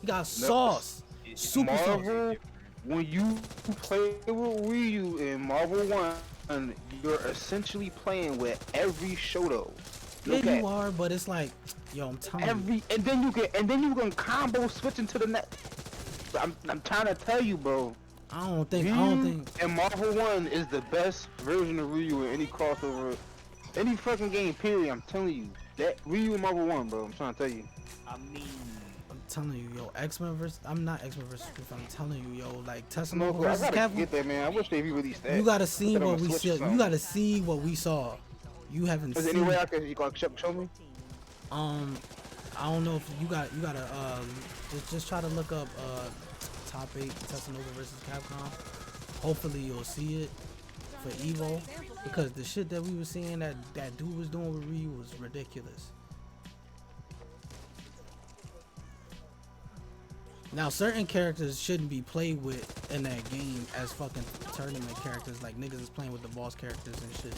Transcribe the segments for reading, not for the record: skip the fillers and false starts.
got sauce. Super sauce. Marvel, when you play with Ryu in Marvel 1, you're essentially playing with every Shoto. Yeah, you are, but it's like, yo, I'm telling you. And then you can combo switch into the next. I'm trying to tell you, bro. I don't think. And Marvel 1 is the best version of Ryu in any crossover, any fucking game. Period. I'm telling you that Ryu in Marvel 1, bro. I'm trying to tell you. I mean, I'm telling you, yo, X-Men versus. I'm not X-Men versus Street Fighter. I'm telling you, yo, like Tetsuno No, I versus gotta Capcom. get that, man. I wish they released that. You gotta see Put that on what the we Switch see. or You something. gotta see what we saw. You haven't Is there seen. any way I can you can show me? I don't know if you gotta just try to look up top 8 Tetsuno versus Capcom. Hopefully you'll see it for Evo, because the shit that we were seeing that dude was doing with Ryu was ridiculous. Now certain characters shouldn't be played with in that game as fucking tournament characters, like niggas is playing with the boss characters and shit.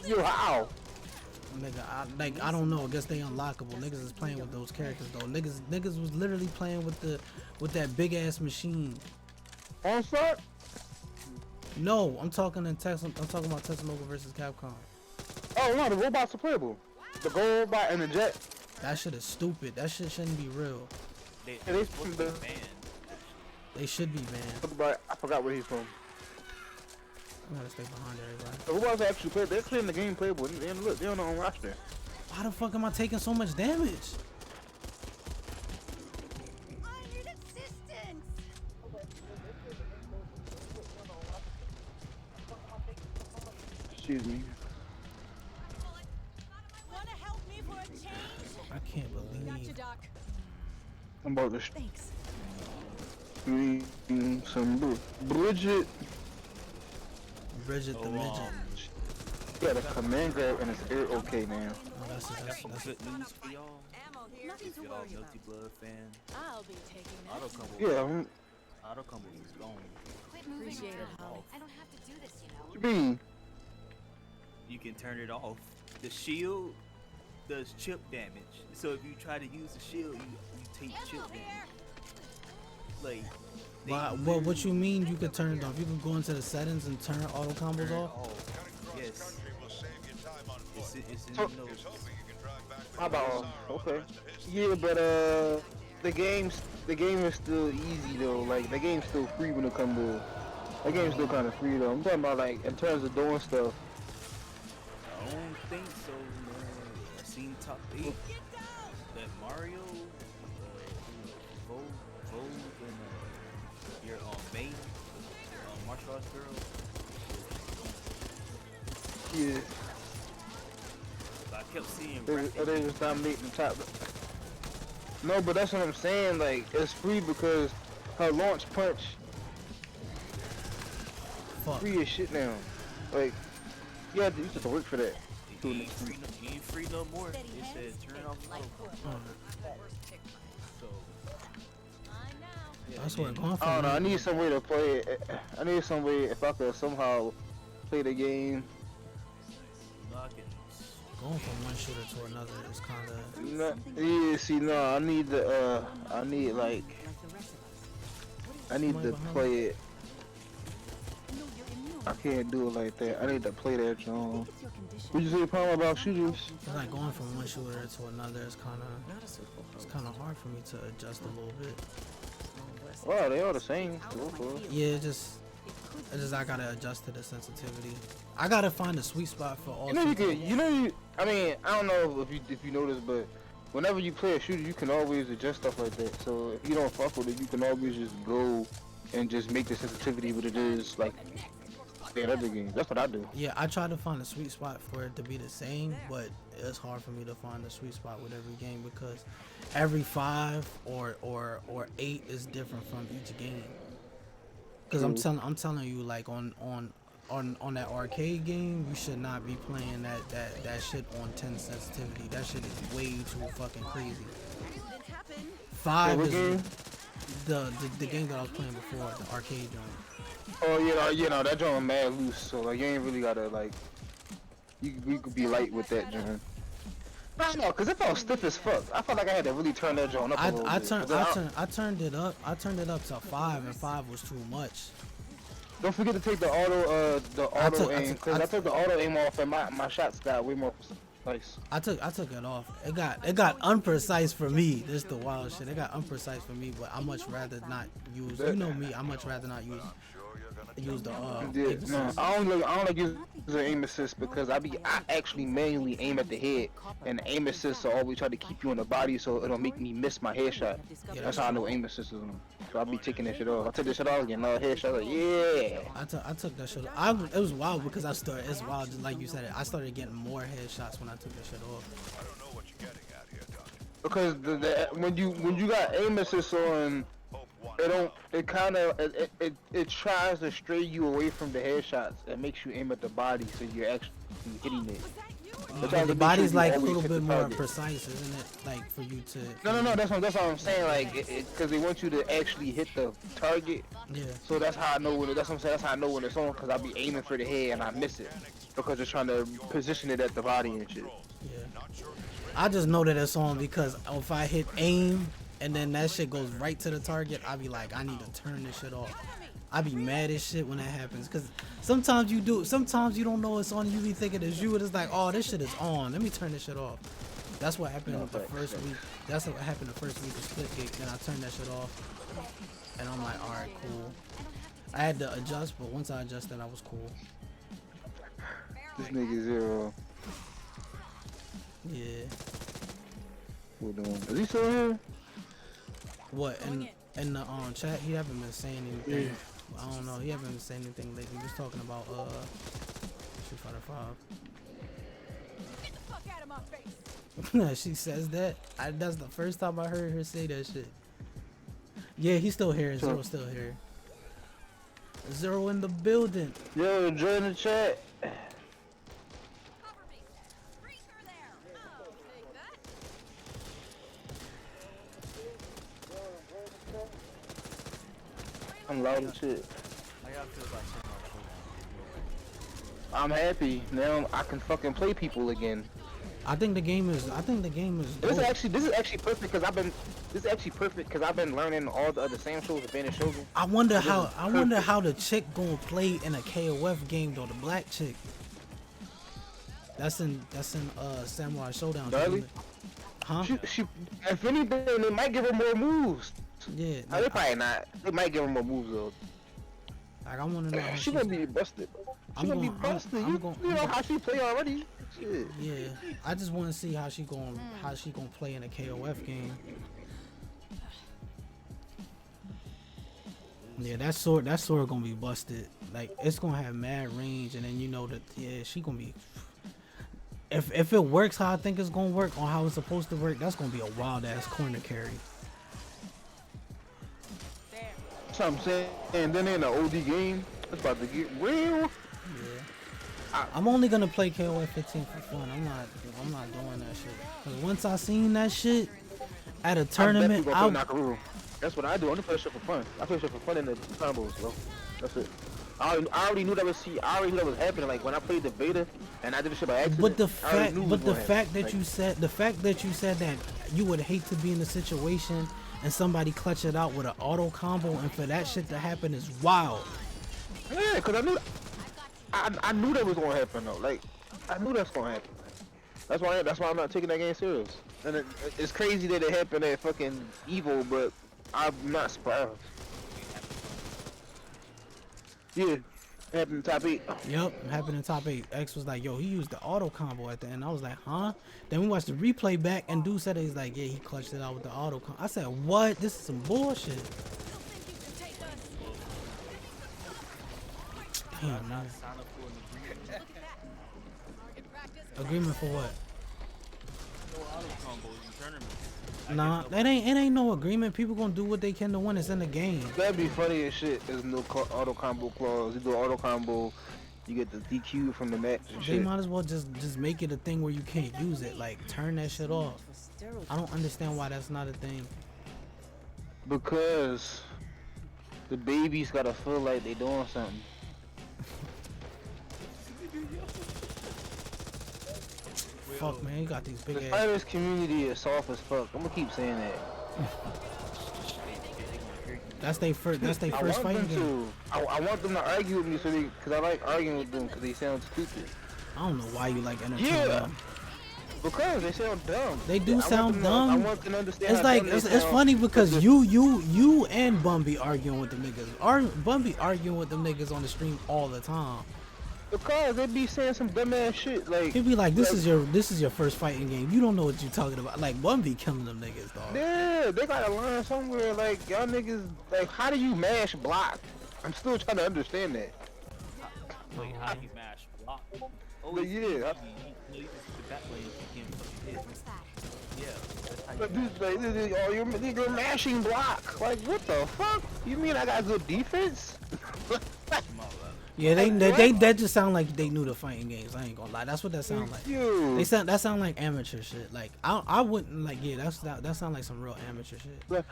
You how? Nigga, I don't know. I guess they unlockable. Niggas is playing with those characters though. Niggas was literally playing with that big ass machine. On foot? No, I'm talking about Tetsuno versus Capcom. Oh no, the robots are playable. The gold robot and the jet. That shit is stupid. That shit shouldn't be real. they they supposed to the- be banned. They should be banned. But I forgot where he's from. I gotta stay behind everybody. The robots are actually playable. They're clearing the game playable. And look, they're on their own roster. Why the fuck am I taking so much damage? I need assistance. Excuse me. Want to help me for a change? I can't Gotcha, believe. Doc. I'm about to Thanks. stream some Bridget. Bridget the midget. Yeah, the command grab and it's air okay now. Oh, that's Good news for y'all. Ammo here. Nothing If to y'all worry about. Multi Blood fan, I'll be taking Auto that. Combo. Yeah, Auto Combo is gone. Quit moving Appreciate it, around. Holly. I don't have to do this, you know. what you mean? You can turn it off. The shield does chip damage. So if you try to use the shield, you take chip Ammo damage. here. Like, Well, what you mean you could turn it off? You can go into the settings and turn auto combos turn it off? off. Yes. It's in Oh. the notes. How about okay? Yeah, but the game is still easy though. Like the game's still free when it comes to. The game's still kind of free though. I'm talking about like in terms of doing stuff. I don't think so, man. I seen top 8 that Mario, Vogue, and your May, martial arts girl. Yeah, So I kept seeing they just dominating the top. No, but that's what I'm saying. Like it's free because her launch punch Fuck. free as shit now. Like you have to work for that. You ain't free no more. It said turn off auto. So yeah, That's what and it's going for. I don't know. I man. need some way to play it. I need some way if I could somehow play the game. you know, I can Going from one shooter to another is kind of. No, yeah, see, no, I need the, I need like, I need to play it. I can't do it like that. I need to play that, John. What you say, problem about shooters? It's like going from one shooter to another is kind of hard for me to adjust a little bit. Wow, they all the same. Yeah, it just I gotta adjust to the sensitivity. I gotta find a sweet spot for all. You know you three. can, you know you. I mean, I don't know if you notice, but whenever you play a shooter, you can always adjust stuff like that. So if you don't fuck with it, you can always just go and just make the sensitivity what it is like in other games. That's what I do. Yeah, I try to find a sweet spot for it to be the same, but it's hard for me to find a sweet spot with every game because every 5 or 8 is different from each game. Because I'm telling you, like on that arcade game, you should not be playing that shit on 10 sensitivity. That shit is way too fucking crazy. 5 what is game? the game that I was playing before, the arcade joint. Oh yeah, you know that joint mad loose, so like you ain't really gotta like. You could be light with that joint. I know, cause it felt stiff as fuck. I felt like I had to really turn that joint up a little bit. But then I turned it up. I turned it up to 5, and 5 was too much. don't forget to take the auto I aim, took- cause I took the auto aim off, and my shots got way more precise. I took it off. It got unprecise for me. This is the wild shit. It got unprecise for me, but I much rather not use. You know me. I much rather not use the Yeah, aim no, assist. I don't like using aim assist because I actually manually aim at the head, and aim assist will always try to keep you in the body, so it'll make me miss my headshot. That's how I know aim assist is on. So I'll be taking that shit off. I took this shit off, getting another headshot. Like, yeah. I took that shit off. It was wild because I started. It's wild, just like you said. I started getting more headshots when I took that shit off. Because when you got aim assist on, it tries to stray you away from the headshots. It makes you aim at the body, so you're actually hitting it. But the body's like a always little hit bit the more target. precise, isn't it? Like for you to. No. That's what I'm saying. Like, because they want you to actually hit the target. Yeah. So that's how I know when. That's what I'm saying. That's how I know when it's on. Because I'll be aiming for the head and I miss it because they're trying to position it at the body and shit. Yeah. I just know that it's on because if I hit aim and then that shit goes right to the target, I be like, I need to turn this shit off. I be mad as shit when that happens because sometimes you don't know it's on. You be thinking it's you, and it's like, oh, this shit is on. Let me turn this shit off. That's what happened the first week. That's what happened the first week of Splitgate. Then I turned that shit off, and I'm like, all right, cool. I had to adjust, but once I adjusted, I was cool. This nigga Zero. Yeah. What doing? Is he still here? What in the chat? He haven't been saying anything. I don't know. He haven't been saying anything lately. He was talking about Street Fighter 5. Get the fuck out of my face. She says that. That's the first time I heard her say that shit. Yeah, he's still here. Zero's still here. Zero in the building. Yo, join the chat. Cover me. Bring her there. I'll take that. I'm loud as shit. How y'all feel about Samurai Showdown? I'm happy now. I can fucking play people again. I think the game is. This is dope. actually perfect because I've been learning all the other Sam shows, Advantage Shogun. I wonder how. is I wonder how the chick gonna play in a KOF game though. The black chick. That's in Samurai Showdown. Darlie? Huh? She, if anything, they might give her more moves. Yeah. They probably not. They might give her more moves though. Like I want to know. How She she's- gonna be busted. I'm She gonna be gon- I'm- busted. I'm You gon- know I'm gon- how she play already. Shit. Yeah, I just want to see how she gonna play in a KOF game. Yeah, that sword gonna be busted. Like it's gonna have mad range, and then you know that she gonna be. If it works how I think it's gonna work or how it's supposed to work, that's gonna be a wild ass corner carry. That's what I'm saying. And then in the OD game, it's about to get real. Yeah. I'm only gonna play KOF 15 for fun. I'm not doing that shit. Cause once I seen that shit at a tournament, I'm definitely gonna play Nakaruru. That's what I do. I only play shit for fun. I play shit for fun in the combos, bro. That's it. I already knew that was happening. Like when I played the beta and I did the shit by accident. But the I already fact, knew it but was the gonna fact happen. that you said that you would hate to be in a situation and somebody clutch it out with an auto combo, and for that shit to happen is wild. Yeah, cause I knew that was gonna happen though. Like I knew that's gonna happen. That's why I'm not taking that game serious. And it's crazy that it happened at fucking Evo, but I'm not surprised. Yeah, it happened in top 8. Yep, happened in top 8. X was like, yo, he used the auto combo at the end. I was like, huh? Then we watched the replay back, and dude said he's like, yeah, he clutched it out with the auto combo. I said, what? This is some bullshit. Damn, man. Sign up for an agreement. Agreement for what? No auto combos in tournaments. Nah, it ain't no agreement. People gonna do what they can to win. It's in the game. That'd be funny as shit. There's no auto combo clause. You do auto combo, you get the DQ from the match and They shit. might as well just make it a thing where you can't use it. Like turn that shit off. I don't understand why that's not a thing. Because the babies gotta feel like they doing something. fuck, man. You got these big The ass. fighters community is soft as fuck. I'm gonna keep saying that. That's they first. That's their I first want fighting them game. to. I want them to argue with me because I like arguing with them because they sound stupid. I don't know why you like entertaining Yeah. them. Because they sound dumb. They do I want sound them to- dumb. I want them to understand. It's how like dumb they it's sound. funny because you and Bum be arguing with them niggas. Bum be arguing with them niggas on the stream all the time. Because they be saying some dumbass shit like. He be like, this is your first fighting game. You don't know what you talking about. Like Bum be killing them niggas, dog. Yeah, they gotta learn somewhere. Like y'all niggas, like how do you mash block? I'm still trying to understand that. Wait, how you mash block? Oh, But it's yeah, easy. You just hit the back lane if you can't fucking hit. What's that? Yeah, that's how you But mash. dude, like, you're mashing block. Like what the fuck? You mean I got good defense? Come on, bro. Yeah, Like, they what? that just sound like they knew the fighting games. I ain't gonna lie. That's what that sound like. You. That sound like amateur shit. Like I wouldn't like that sound like some real amateur shit. Like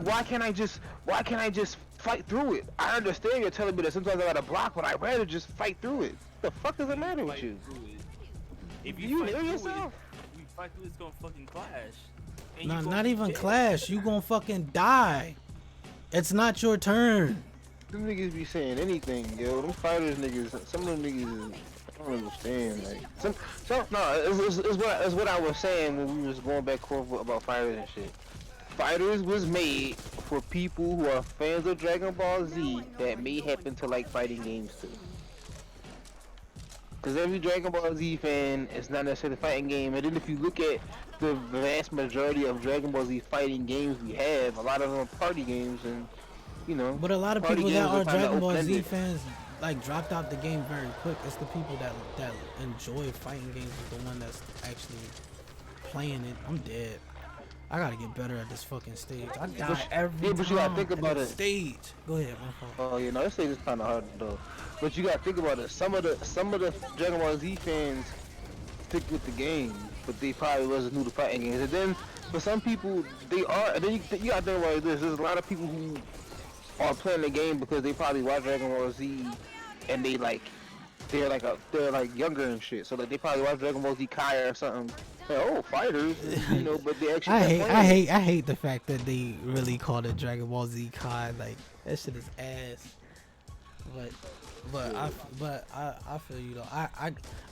why can't I just fight through it? I understand you're telling me that sometimes I gotta block, but I'd rather just fight through it. What the fuck does it matter with Fight you? through it. If You you hear fight through yourself? it, you fight through it, it's gonna fucking clash. And Nah, you gonna not be even dead. clash. You gonna fucking die. It's not your turn. Them niggas be saying anything, yo. Them fighters niggas, some of them niggas, I don't understand. Like, it's what I was saying when we was going back and forth about fighters and shit. Fighters was made for people who are fans of Dragon Ball Z that may happen to like fighting games too. Cause every Dragon Ball Z fan is not necessarily a fighting game, and then if you look at the vast majority of Dragon Ball Z fighting games we have, a lot of them are party games, and you know. But a lot of Party people that games are kinda Dragon Ball Z open-ended. fans like dropped out the game very quick. It's the people that enjoy fighting games is the one that's actually playing it. I'm dead. I gotta get better at this fucking stage. I die But- every yeah, time. but you gotta think at about this it. Stage. Go ahead, my fault. Oh yeah, no, this stage is kind of hard though. But you gotta think about it. Some of the Dragon Ball Z fans stick with the game, but they probably wasn't new to fighting games. And then for some people, they are. And then you gotta think about this. There's a lot of people who are playing the game because they probably watch Dragon Ball Z, and they're like younger and shit. So like they probably watch Dragon Ball Z Kai or something. Like, oh, fighters, you know. But they actually. I hate the fact that they really called it Dragon Ball Z Kai. Like that shit is ass. But I feel you though.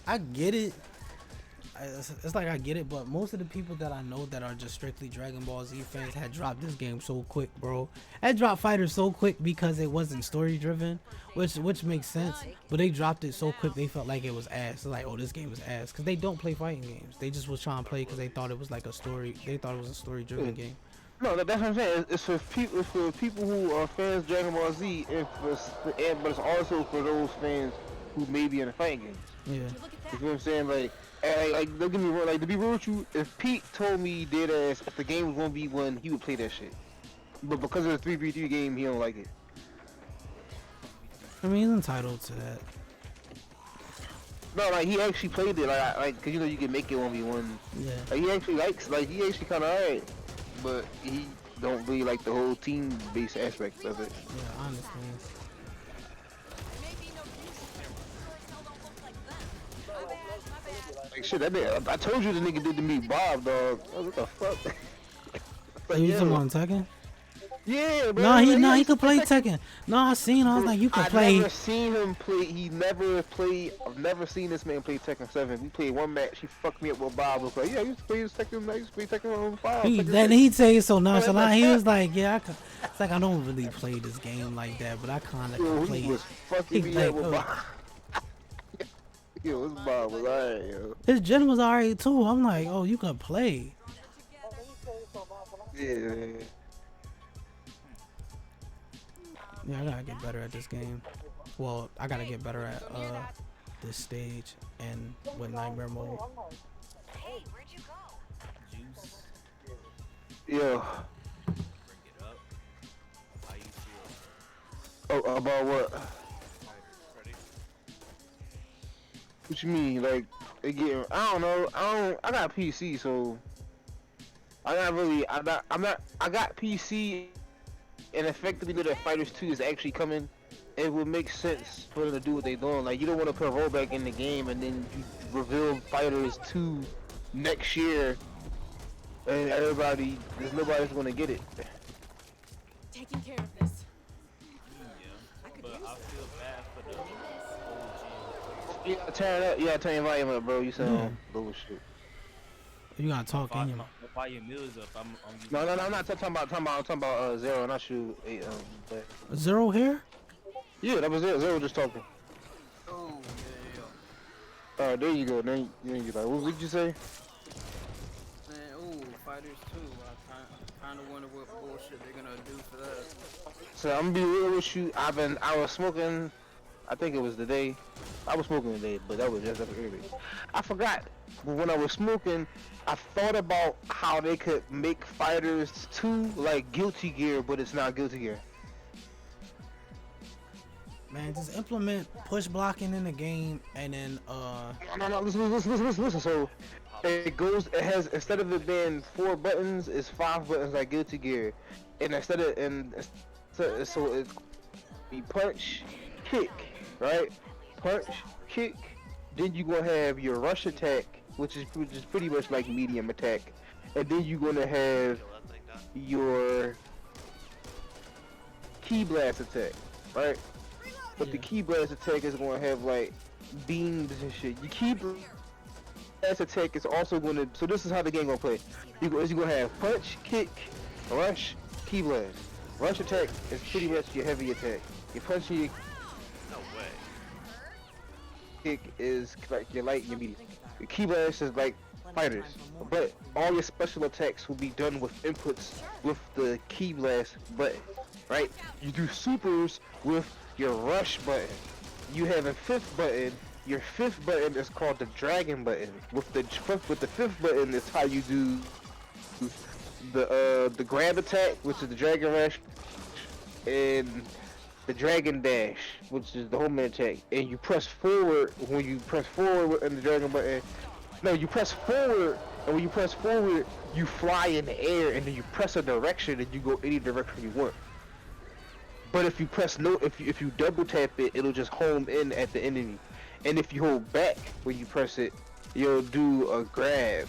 I get it. It's like I get it, but most of the people that I know that are just strictly Dragon Ball Z fans had dropped this game so quick, bro. Had dropped Fighters so quick because it wasn't story driven, which makes sense. But they dropped it so quick they felt like it was ass. It's like, oh, this game is ass, because they don't play fighting games. They just was trying to play because they thought it was like a story. They thought it was a story driven game. No, that's what I'm saying. It's for people who are fans of Dragon Ball Z, but it's also for those fans who may be in the fighting games. Yeah. You know what I'm saying? Like don't get me wrong. Like to be real with you, if Pete told me dead ass if the game was gonna be one, he would play that shit. But because of the 3v3 game, he don't like it. I mean, he's entitled to that. No, like he actually played it. Like cause you know you can make it 1v1. Yeah. Like he actually likes. Like he actually kind of alright. But he don't really like the whole team-based aspect of it. Yeah, I understand. There may be no music here. Sure as hell don't look like them. My bad. Like shit, that nigga, I told you the nigga did to me, Bob, dog. I was, what the fuck? Are you talking about Tekken? Yeah, bro. No, he like, could play Tekken. No, I seen. I was like, you can play. I've never seen him play. He never played. I've never seen this man play Tekken 7. We played one match. He fucked me up with Bob. I was like, yeah, I used to play this Tekken. I used to play Tekken on 5. Tekken Then 6. he'd say it so nonchalant. He was like, yeah, it's like I don't really play this game like that, but I kind of Yo, can play he it. was fucking He me like, up with oh. Bob. Yo, this Bob was alright, yo. His gen was alright too. I'm like, oh, you can play. Yeah. Yeah, I gotta get better at this game. Well, I gotta get better at this stage and with Nightmare Mode. Hey, where'd you go? Juice, Yo. bring it up. How you feel? Oh, about what? Ready? What you mean? Like, again, I don't know. I got PC, so I got PC, and effectively that Fighters 2 is actually coming. It would make sense for them to do what they're doing. Like, you don't want to put a rollback in the game and then you reveal Fighters 2 next year, and everybody, there's nobody's gonna get it. Taking care of this. Yeah, but I feel bad for the OG. You gotta turn it up. You gotta turn your volume up, bro. You sound bullshit. You gotta talk in your. Fire your meals up. I'm No, I'm not talking about Zero, not you. But Zero here? yeah, that was it. Zero just talking. Oh yeah. There you go. Then you like, what did you say? Man, ooh, fighters too. I kind of wonder what bullshit they're gonna do for that. So I'm gonna be real with you. I was smoking. I think it was the day. I was smoking today, but that was just early. I forgot. But when I was smoking, I thought about how they could make Fighters 2 like Guilty Gear, but it's not Guilty Gear. Man, just implement push blocking in the game, and then No, listen. So it has, instead of it being 4 buttons, it's 5 buttons like Guilty Gear, and so it's be punch, kick, right? Punch, kick. Then you gonna have your rush attack, which is pretty much like medium attack, and then you gonna have your key blast attack, right? But the key blast attack is gonna have like beams and shit. Your key blast attack is also gonna. So this is how the game gonna play. You're gonna have punch, kick, rush, key blast. Rush attack is pretty much your heavy attack. Your punch, your No way. kick is like your light and your medium. Your key blast is like fighters, but all your special attacks will be done with inputs with the key blast button, right? You do supers with your rush button. You have a 5th button. Your 5th button is called the dragon button. With the 5th button is how you do the grab attack, which is the dragon rush, and the dragon dash, which is the homing attack. And you press forward when you press forward in the dragon button. No, you press forward, and when you press forward, you fly in the air, and then you press a direction, and you go any direction you want. But if you press if you double tap it, it'll just home in at the enemy. And if you hold back when you press it, you'll do a grab.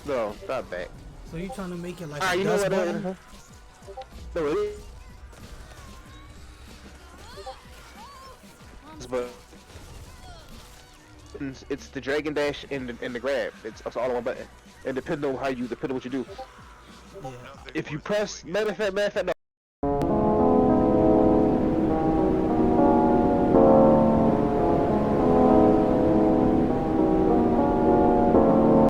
No, not back. so you trying to make it like Ah, a you know dust what? button? No, it is. But it's the dragon dash and the grab. It's all on one button. And depending on what you do. Yeah. If you press, matter of fact,